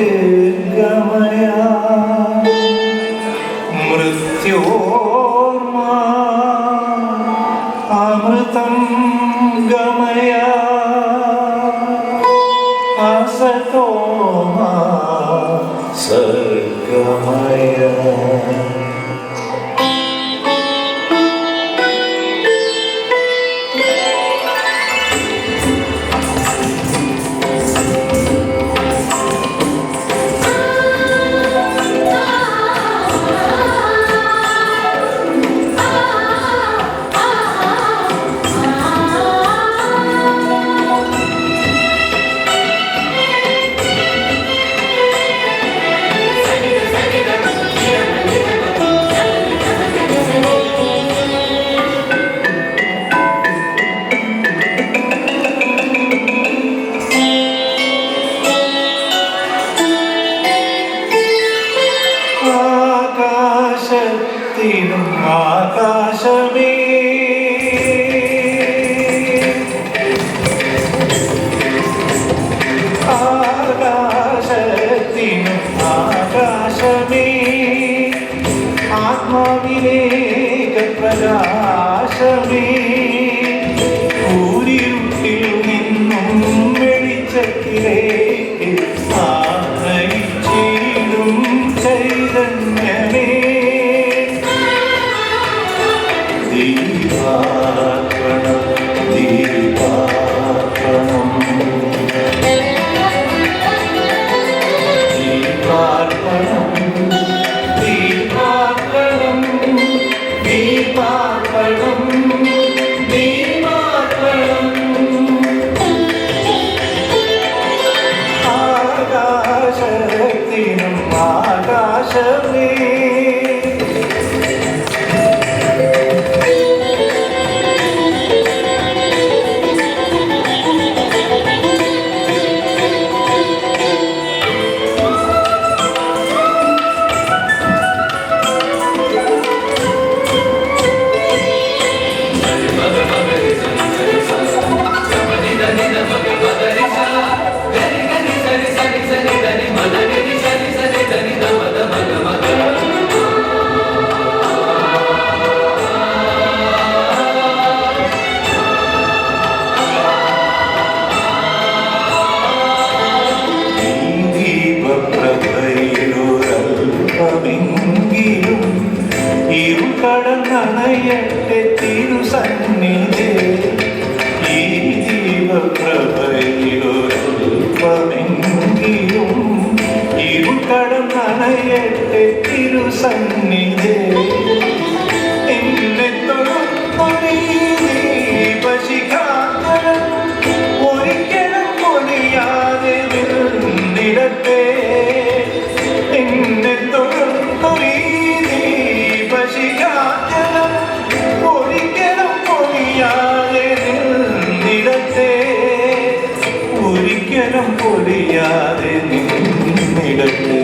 ജ്യോതിർഗമയ മൃത്യോർമാ അമൃതം ഗമയ അസതോമാ സദ്ഗമയ. ആകാശത്തിനും ആകാശമേ ആകാശത്തിനും ആകാശമേ ആത്മാവിലേക്ക് പ്രകാശമേ ഊരിരുട്ടിൽ നിന്നും വെളിച്ചത്തിലേക്ക് ആനയിച്ചിടും ചൈതന്യമേ ദീപാർപ്പണം ദീപാർപ്പണം ദീപാർപ്പണം ദീപാർപ്പണം ദീപാർപ്പണം ദീപാർപ്പണം. ആകാശത്തിനും ആകാശമേ ൊരൽപമെങ്കിലും ഇരുകടന്നണയട്ടെ തിരുസന്നിധി ഈ ദീപപ്രഭയിലൊരൽപമെങ്കിലും ഇരുകടന്നണയട്ടെ തിരുസന്നിധി എന്നെ തൊഴുപ്പൊരീ ദീപശിഖാന്തരം ഒരിക്കലും പൊലിയാതെ നിന്നിടട്ടെ എന്നെ തൊഴുപ്പൊരീ ദീപശിഖാന്തരം ഒരിക്കലും പൊലിയാതെ നിന്നിടട്ടെ ഒരിക്കലും പൊലിയാതെ നിന്നിടട്ടെ.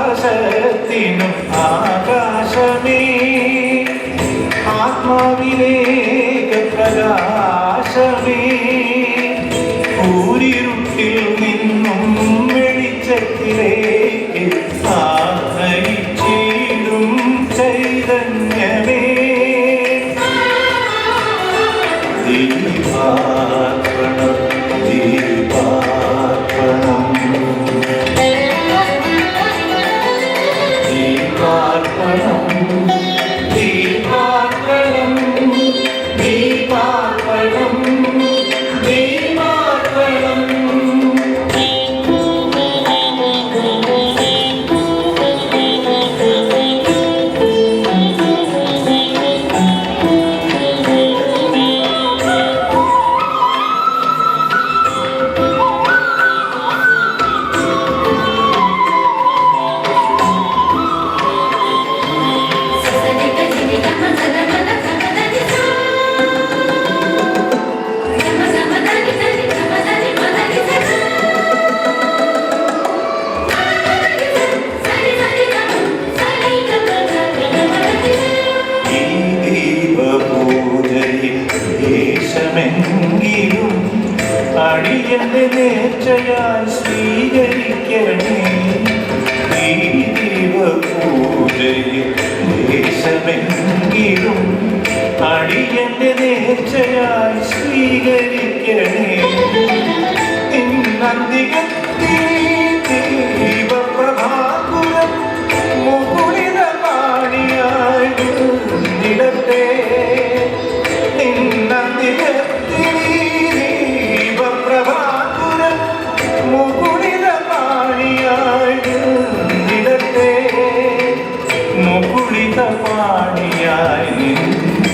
ആകാശത്തിനും ആകാശമേ ആത്മാവിലേക്ക് പ്രകാശമേ ഊരിരുട്ടിൽ നിന്നും വെളിച്ചത്തിലേക്ക് ആനയിച്ചിടും ചൈതന്യമേ ദീപാർപ്പണം ദീപാർപ്പണം ദീപാർപ്പണം നേരമെങ്കിലും അടിയന്റെ നേർച്ചയായി സ്വീകരിക്കണേ. ദീപപ്രഭാകുലം മുകുളിതപാണിയായി നിടട്ടെ. ദീപപ്രഭാകുലം മുകുളിതപാണിയായി നിടട്ടെ. മുകുളിതപാണിയായി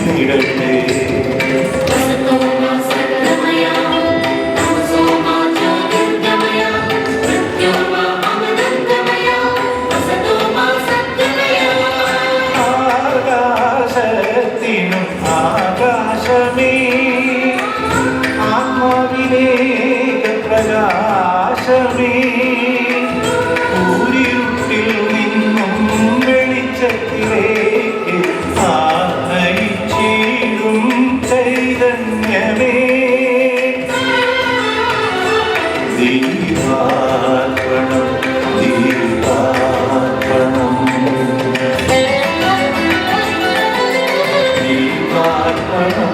നിടട്ടെ. ആകാശമേ ആത്മാവിലേക്ക് പ്രകാശമേ ഊരിരുട്ടിൽ നിന്നും വെളിച്ചത്തിലേക്ക് ആനയിച്ചിടും ചൈതന്യമേ. ദീപാർപ്പണം ദീപാർപ്പണം ദീപാർപ്പണം